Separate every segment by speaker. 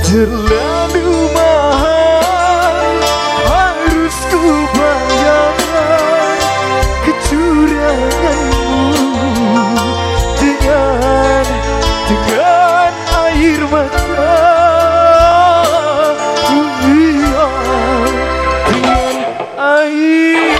Speaker 1: terlalu mahal, harus ku bayar kecuranganmu dengan air mata. Iya, dengan air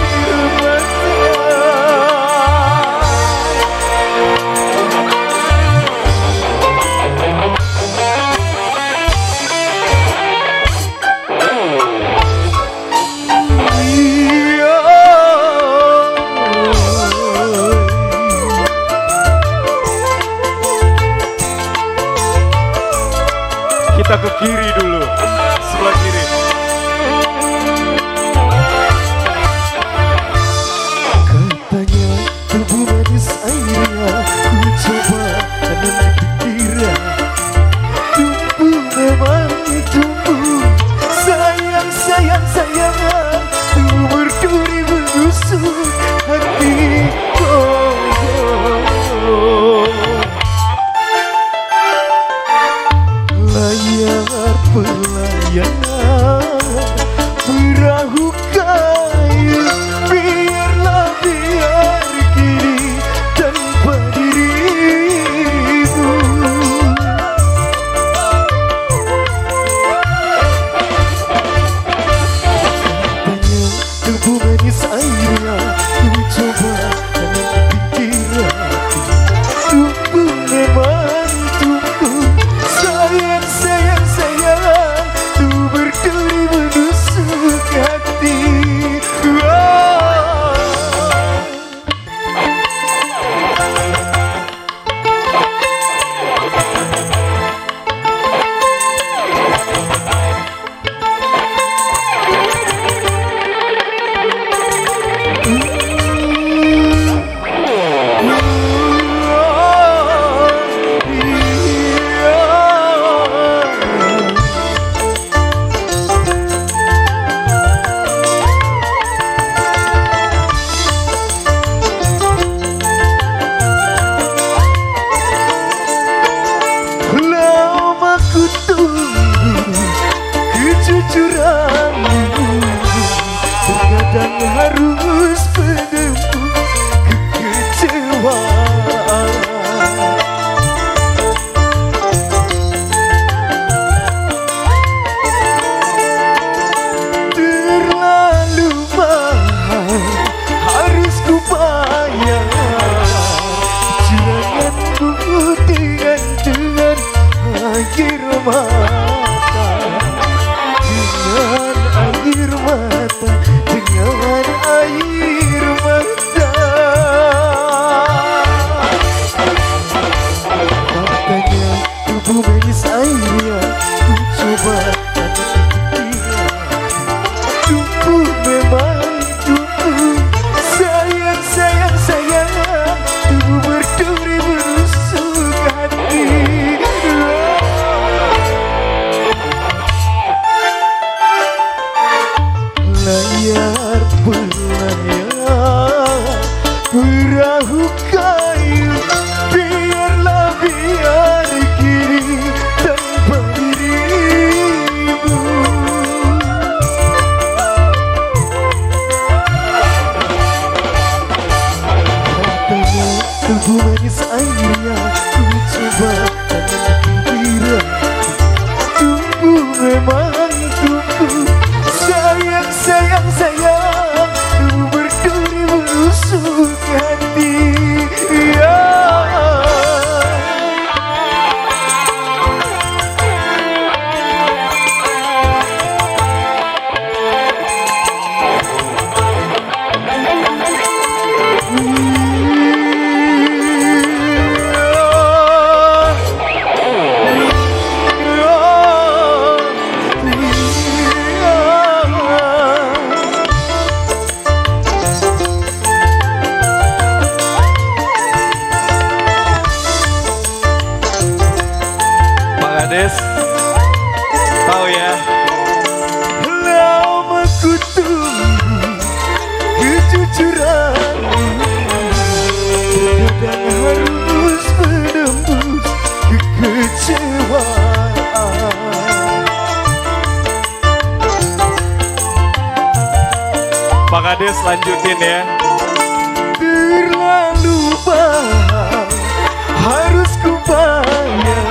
Speaker 1: kita ke kiri dulu, sebelah kiri. Katanya tubuh manis airnya, ku coba tanam di pikiran. Tumbuh memang tumbuh, sayang sayang sayangan, tumbuh berduri menusuk hatiku. Layar pelayanan perahu kayu, biarlah biar kini tanpa dirimu. Katanya tubuh manis airnya, ku coba tanam di pikiran. Tumbuh memang tumbuh, sayang sayang sayang, tuh berduri menusuk hati. Kejujuranmu terkadang harus menembus kekecewaan. Terlalu mahal, harus ku bayar kecuranganmu dengan air mata. Dengan air mata, dengan air mata. Katanya tubuh manis airnya, ku coba tanam di pikiran. Tumbuh memang tumbuh, sayang sayang sayang, tubuh berduri menusuk hati. Layar pelayar perahu kayu, biarlah biar kini tanpa dirimu. Katanya tubuh manis airnya, ku coba tanam di pikiran. Tumbuh memang tumbuh, sayang sayang sayang, tubuh berduri menusuk hati.
Speaker 2: Des, tahu ya?
Speaker 1: Lama ku tunggu kejujuranmu, terkadang harus menembus kekecewaan.
Speaker 2: Ades lanjutin ya.
Speaker 1: Terlalu mahal harus ku bayar.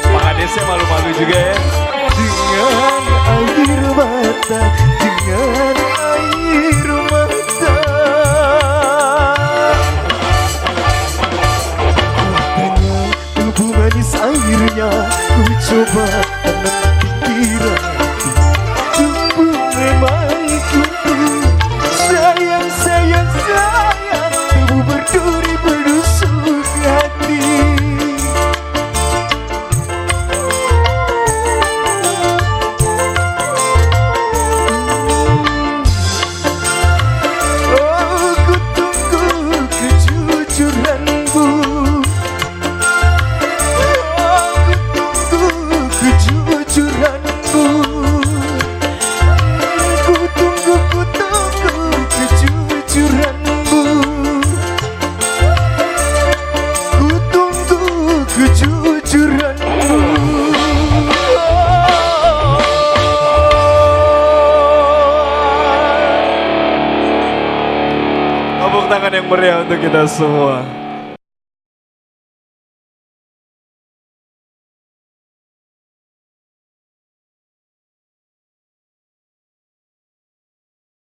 Speaker 2: Bang Adesnya malu-malu juga ya.
Speaker 1: Dengan air mata, dengan air mata. Katanya tubuh manis airnya, ku coba tanam pikiran. Tubuh memang tubuh, sayang, sayang, sayang. Tubuh berduri berdusuk hati. Oh, ku tunggu kejujuranmu. Oh, ku tunggu kejujuranmu. Ku tunggu kejujuranmu. Ku tunggu kejujuranmu.
Speaker 2: Tepuk tangan yang meriah untuk kita semua.